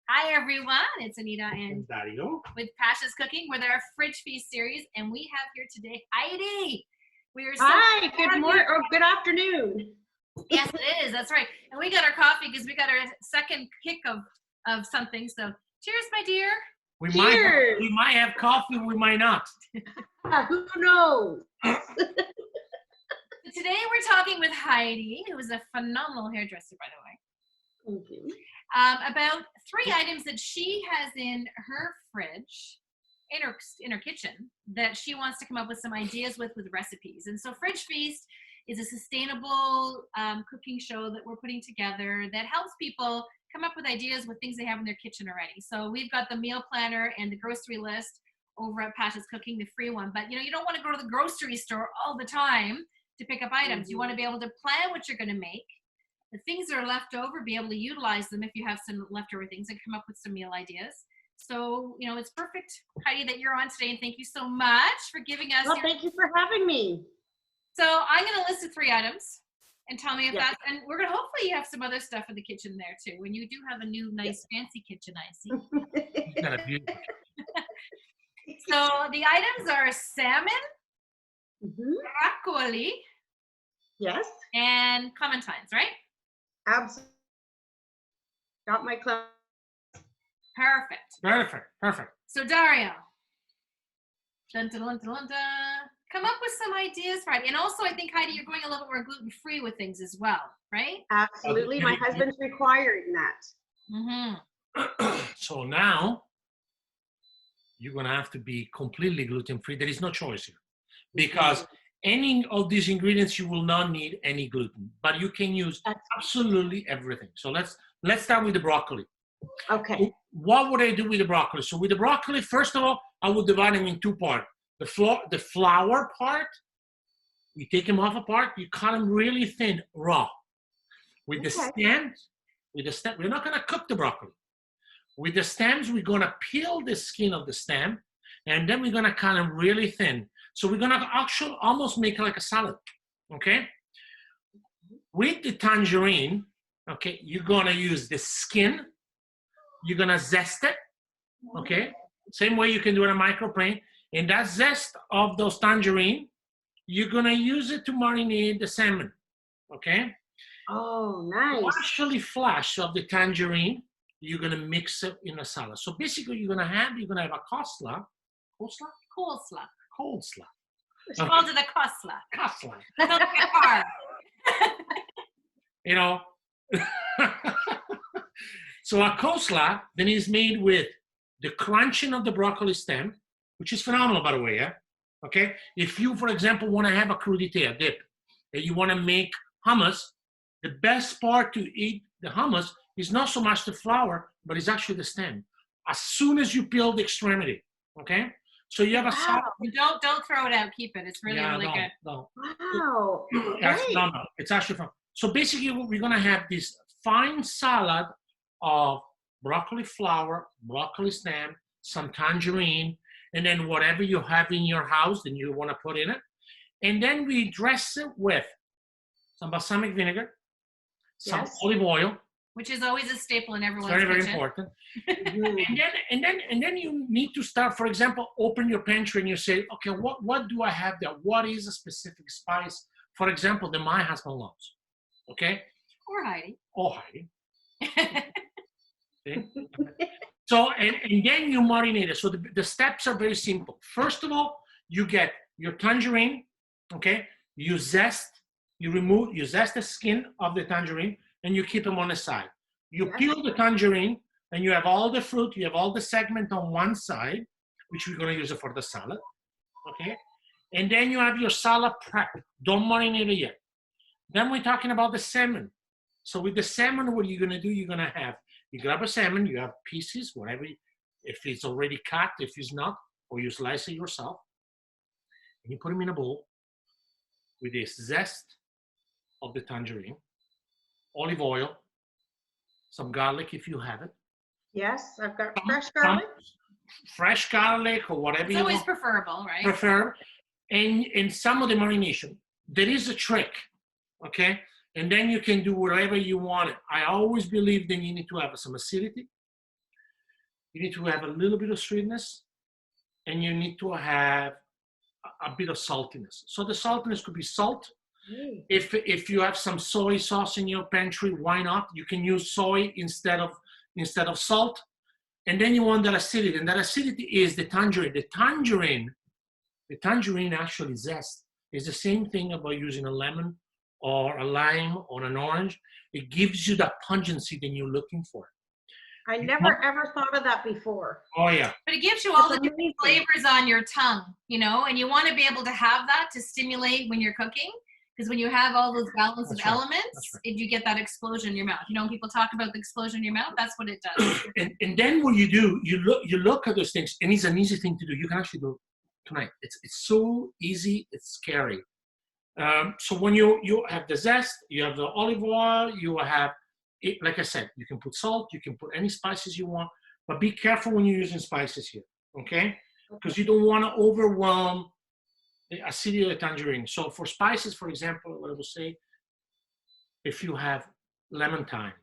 Hi everyone, it's Anita and Dario. with Pasha's Cooking with our Fridge Feast series, and we have here today Heidi. We are so Hi, good morning or good afternoon. Yes, it is. That's right. And we got our coffee because we got our second kick of something. So cheers, my dear. We Cheers. might have coffee, we might not. Who knows? So today we're talking with Heidi, who is a phenomenal hairdresser, by the way. Thank you. About 3 items that she has in her fridge, in her kitchen, that she wants to come up with some ideas with recipes. And so Fridge Feast is a sustainable cooking show that we're putting together that helps people come up with ideas with things they have in their kitchen already. So we've got the meal planner and the grocery list over at Pasha's Cooking, the free one. But you don't want to go to the grocery store all the time to pick up items. Mm-hmm. You want to be able to plan what you're going to make. The things that are left over, be able to utilize them if you have some leftover things and come up with some meal ideas. So, it's perfect, Heidi, that you're on today, and thank you so much for giving us Thank you for having me. So I'm going to list the 3 items and tell me if Yes. that's, and we're going to, hopefully you have some other stuff in the kitchen there too. When you do have a new, nice, fancy kitchen, I see. He's got a beautiful. So the items are salmon, Mm-hmm. broccoli, Yes, and clementines, right? absolutely. Got my club. Perfect. So Dario, dun, dun, dun, dun, dun, dun. Come up with some ideas, right? And also, I think, Heidi, you're going a little bit more gluten-free with things as well, right? Absolutely. My husband's requiring that. Mm-hmm. So now you're gonna have to be completely gluten-free. There is no choice here, because any of these ingredients you will not need any gluten, but you can use absolutely everything. So let's start with the broccoli. Okay. What would I do with the broccoli? So with the broccoli, first of all, I would divide them in 2 parts. The flower part, you take them off apart, you cut them really thin, raw. With the stems, we're not gonna cook the broccoli. With the stems, we're gonna peel the skin of the stem, and then we're gonna cut them really thin. So we're gonna actually almost make it like a salad, okay? With the tangerine, okay, you're gonna use the skin, you're gonna zest it, okay? Same way you can do it in a microplane. And that zest of those tangerine, you're gonna use it to marinate the salmon, okay? Oh, nice. Partially flash of the tangerine, you're gonna mix it in a salad. So basically, you're gonna have a coleslaw. She calls it a coleslaw. Coleslaw. Sounds like a car. So a coleslaw then is made with the crunching of the broccoli stem, which is phenomenal, by the way, yeah? Okay? If you, for example, want to have a crudité, a dip, and you want to make hummus, the best part to eat the hummus is not so much the flour, but it's actually the stem. As soon as you peel the extremity, okay? So you have a salad. Don't throw it out. Keep it. It's really good. No. Wow. No. It's actually fun. So basically, we're gonna have this fine salad of broccoli flower, broccoli stem, some tangerine, and then whatever you have in your house, then you want to put in it. And then we dress it with some balsamic vinegar, some olive oil, which is always a staple in everyone's kitchen. Very important. and then you need to start, for example, open your pantry and you say, okay, what do I have there? What is a specific spice, for example, that my husband loves? Okay? Or Heidi. Okay? So, and then you marinate it. So the steps are very simple. First of all, you get your tangerine, okay? You zest the skin of the tangerine, and you keep them on the side. You peel the tangerine, and you have all the fruit, you have all the segment on one side, which we're gonna use it for the salad, okay? And then you have your salad prep. Don't marinate it yet. Then we're talking about the salmon. So with the salmon, what you're gonna do, you grab a salmon, you have pieces, whatever, if it's already cut, if it's not, or you slice it yourself, and you put them in a bowl with this zest of the tangerine, olive oil, some garlic if you have it. Yes, I've got fresh garlic. Fresh garlic or whatever you want. It's always preferable, right? Prefer. And some of the marination. There is a trick, okay? And then you can do whatever you want. I always believe that you need to have some acidity, you need to have a little bit of sweetness, and you need to have a bit of saltiness. So the saltiness could be salt. Mm. If you have some soy sauce in your pantry, why not? You can use soy instead of salt. And then you want that acidity, and that acidity is the tangerine. The tangerine actually zest. It's the same thing about using a lemon or a lime or an orange. It gives you the pungency that you're looking for. I never ever thought of that before. Oh yeah. But it gives you all That's the different amazing. flavors on your tongue, you know, and you want to be able to have that to stimulate when you're cooking. Because when you have all those balance of That's right. elements, That's right. you get that explosion in your mouth. You know, when people talk about the explosion in your mouth, that's what it does. And then what you do, you look at those things, and it's an easy thing to do. You can actually do it tonight. It's so easy, it's scary. So when you have the zest, you have the olive oil, you have it, like I said, you can put salt, you can put any spices you want, but be careful when you're using spices here, okay? Because you don't want to overwhelm the acidity of the tangerine. So for spices, for example, what I will say, if you have lemon thyme,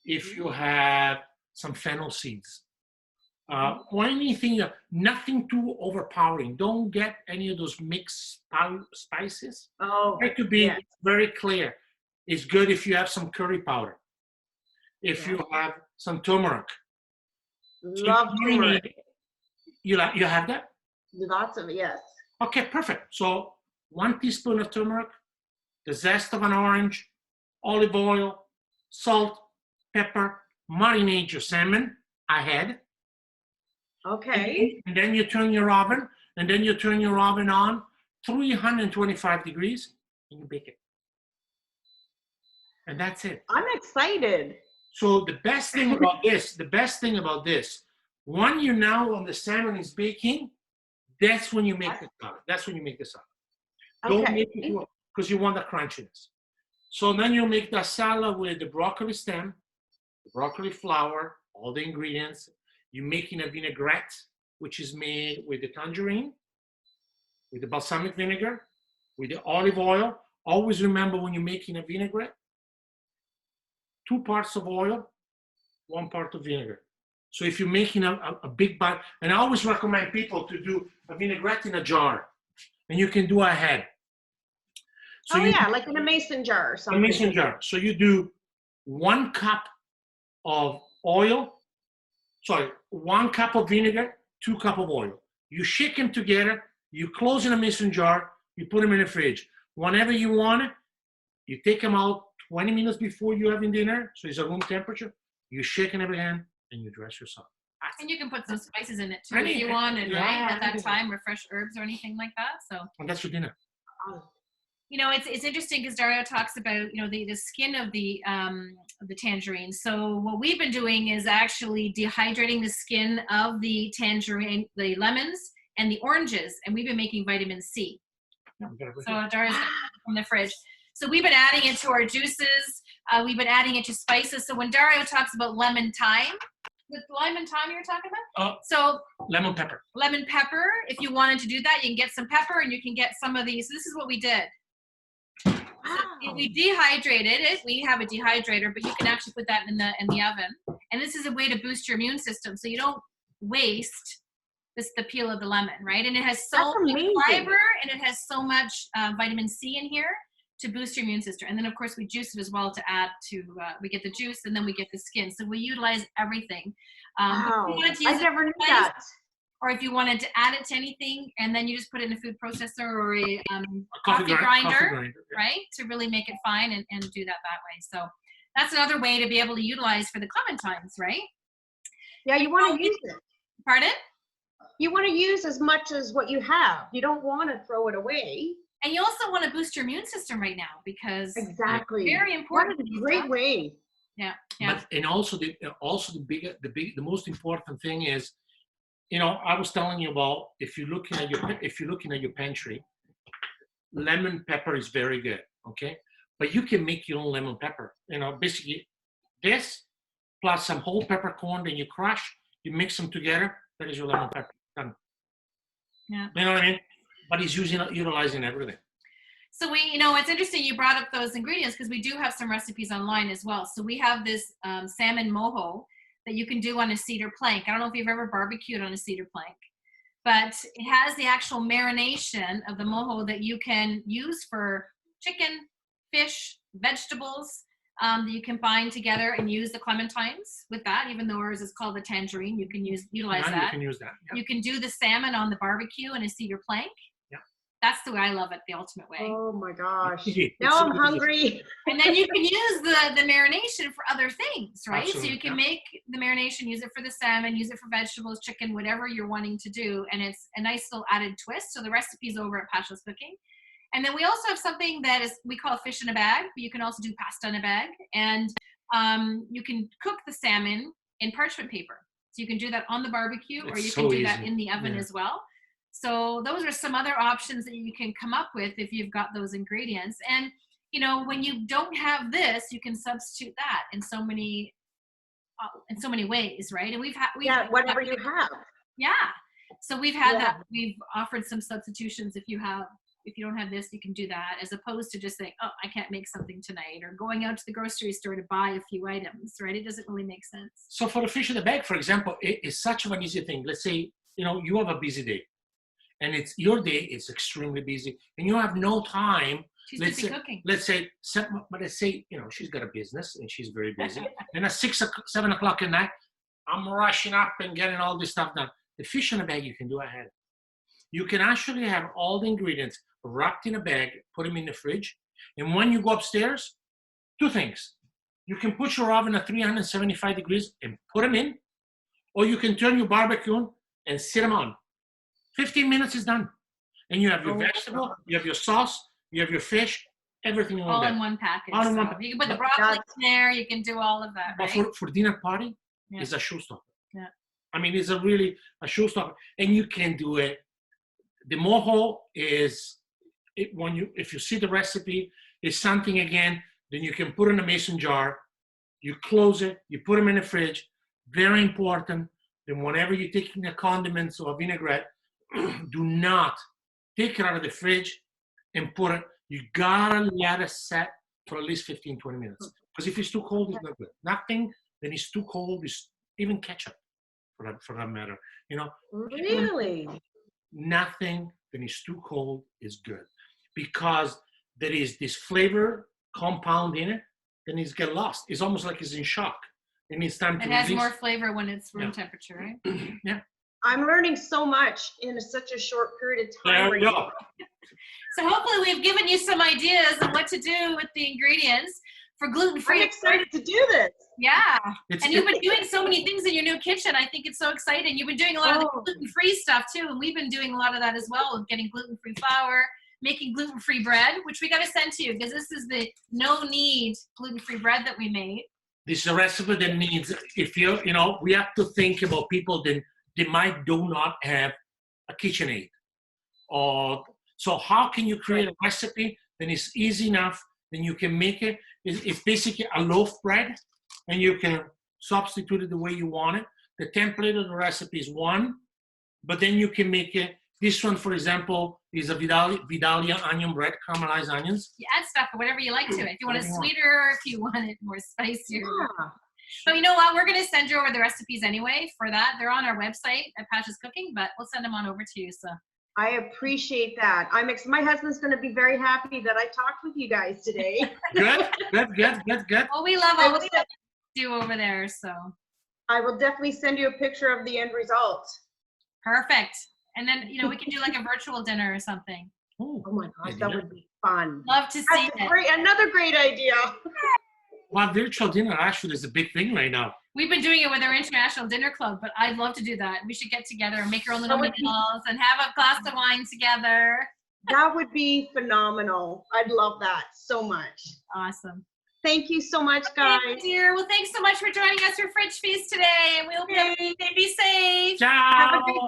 if you have some fennel seeds, or anything, nothing too overpowering. Don't get any of those mixed spices. Oh, Try to be yeah. very clear. It's good if you have some curry powder. If Yeah. you have some turmeric. Love turmeric. You have that? Lots of, yes. Okay, perfect. So 1 teaspoon of turmeric, the zest of an orange, olive oil, salt, pepper, marinate your salmon ahead. Okay. And then you turn your oven, on 325 degrees, and you bake it. And that's it. I'm excited. So the best thing about this, when you're now on the salmon is baking, that's when you make the salad. That's when you make the salad. Don't Okay. make it because you want the crunchiness. So then you make the salad with the broccoli stem, the broccoli flower, all the ingredients. You're making a vinaigrette, which is made with the tangerine, with the balsamic vinegar, with the olive oil. Always remember when you're making a vinaigrette, 2 parts of oil, 1 part of vinegar. So if you're making a big bite, and I always recommend people to do a vinaigrette in a jar, and you can do ahead. So Oh yeah, like in a mason jar or a something. mason jar. So you do 1 cup of oil, 1 cup of vinegar, 2 cups of oil. You shake them together, you close in a mason jar, you put them in the fridge. Whenever you want it, you take them out 20 minutes before you're having dinner, so it's a room temperature. You shake them again, and you dress your salad. And you can put some spices in it too Any- if you want, and yeah, right at that anything. time, or fresh herbs or anything like that. So And that's your dinner. you know, it's interesting because Dario talks about, you know, the skin of the tangerine. So what we've been doing is actually dehydrating the skin of the tangerine, the lemons and the oranges, and we've been making vitamin C. So Dario's got it from the fridge. So we've been adding it to our juices. We've been adding it to spices. So when Dario talks about lemon thyme, the lime and thyme you're talking about? So Lemon pepper. lemon pepper, if you wanted to do that, you can get some pepper and you can get some of these. This is what we did. Wow. We dehydrated it. We have a dehydrator, but you can actually put that in the oven. And this is a way to boost your immune system, so you don't waste the peel of the lemon, right? And it has so That's much amazing. fiber, and it has so much vitamin C in here to boost your immune system. And then of course we juice it as well to add to. We get the juice, and then we get the skin. So we utilize everything. Wow. If you wanted to use I it never knew for that. or if you wanted to add it to anything, and then you just put it in a food processor or a A coffee grinder, yeah. right? To really make it fine and do that way. So that's another way to be able to utilize for the clementines, right? Yeah, you want to use it. Pardon? You want to use as much as what you have. You don't want to throw it away. And you also want to boost your immune system right now because Exactly. very What important. a great way. Yeah. But and also the most important thing is, you know, I was telling you about if you're looking at your pantry, lemon pepper is very good, okay? But you can make your own lemon pepper. You know, basically this plus some whole peppercorn that you crush, you mix them together. That is your lemon pepper. Done. Yeah. You know what I mean? But he's utilizing everything. So it's interesting you brought up those ingredients because we do have some recipes online as well. So we have this salmon mojo that you can do on a cedar plank. I don't know if you've ever barbecued on a cedar plank, but it has the actual marination of the mojo that you can use for chicken, fish, vegetables, that you can bind together and use the clementines with that. Even though ours is called the tangerine, you can utilize Now that. You can use that. Yeah. You can do the salmon on the barbecue in a cedar plank. Yeah. That's the way I love it, the ultimate way. Oh my gosh. Easy. Now It's I'm easy. hungry. And then you can use the marination for other things, right? Absolutely, So you can yeah. make the marination, use it for the salmon, use it for vegetables, chicken, whatever you're wanting to do. And it's a nice little added twist. So the recipe's over at Pasha's Cooking. And then we also have something that is we call fish in a bag, but you can also do pasta in a bag. And you can cook the salmon in parchment paper. So you can do that on the barbecue, or It's you so can do that easy. in the oven Yeah. as well. So those are some other options that you can come up with if you've got those ingredients. And when you don't have this, you can substitute that in so many ways, right? And we've Whatever you have. yeah. So we've had Yeah. that. We've offered some substitutions. If you don't have this, you can do that, as opposed to just saying, oh, I can't make something tonight, or going out to the grocery store to buy a few items, right? It doesn't really make sense. So for the fish in the bag, for example, it is such an easy thing. Let's say, you have a busy day, and your day is extremely busy, and you have no time. She's Let's busy say- cooking. Let's say, she's got a business and she's very busy. And at 7 o'clock at night, I'm rushing up and getting all this stuff done. The fish in a bag, you can do ahead. You can actually have all the ingredients wrapped in a bag, put them in the fridge. And when you go upstairs, two things. You can put your oven at 375 degrees and put them in, or you can turn your barbecue on and sit them on. 15 minutes is done. And you have your Oh, vegetable, God. you have your sauce, you have your fish, everything in one All bag. in one package. All in one So pa- you can put the but broccoli that's- in there. You can do all of that, But right? for dinner party, Yeah. it's a showstopper. Yeah. I mean, it's really a showstopper, and you can do it. The mojo is if you see the recipe, it's something again. Then you can put in a mason jar. You close it. You put them in the fridge. Very important. Then whenever you're taking the condiments or vinaigrette, do not take it out of the fridge and put it. You gotta let it set for at least 15-20 minutes. Because if it's too cold, it's not good. Nothing then it's too cold. Is even ketchup, for that matter. Really? Nothing that is too cold is good, because there is this flavor compound in it. Then it's get lost. It's almost like it's in shock. It needs time to It has release. more flavor when it's room Yeah. temperature, right? I'm learning so much in such a short period of time. There we right go. now. So hopefully we've given you some ideas of what to do with the ingredients for gluten-free. I'm excited to do this. Yeah. It's, And you've been doing so many things in your new kitchen. I think it's so exciting. You've been doing a lot of Oh. the gluten-free stuff too, and we've been doing a lot of that as well, with getting gluten-free flour, making gluten-free bread, which we got to send to you, because this is the no-need gluten-free bread that we made. this is a recipe that needs, if we have to think about people that they might do not have a KitchenAid. So how can you create a recipe that is easy enough, then you can make it? It's basically a loaf bread, and you can substitute it the way you want it. The template of the recipe is one, but then you can make it. This one, for example, is a Vidalia onion bread, caramelized onions. You add stuff or whatever you like to it. If you want it Whatever you want. sweeter, if you want it more spicier. Yeah. So you know what? We're going to send you over the recipes anyway for that. They're on our website at Pasha's Cooking, but we'll send them on over to you. So I appreciate that. My husband's going to be very happy that I talked with you guys today. Good. well, we love I all will the send- stuff you do over there. So I will definitely send you a picture of the end result. perfect. And then, we can do like a virtual dinner or something. Oh, Oh my gosh, Good that idea. would be fun. Love to see That's it. another great idea. well, virtual dinner actually is a big thing right now. We've been doing it with our International Dinner Club, but I'd love to do that. We should get together and make our own little That would be- meals and have a glass of wine together. That would be phenomenal. I'd love that so much. Awesome. Thank you so much, Okay, guys. dear. Well, thanks so much for joining us for Fridge Feast today. And we hope you have a Yay. good day. Be safe. Ciao. a great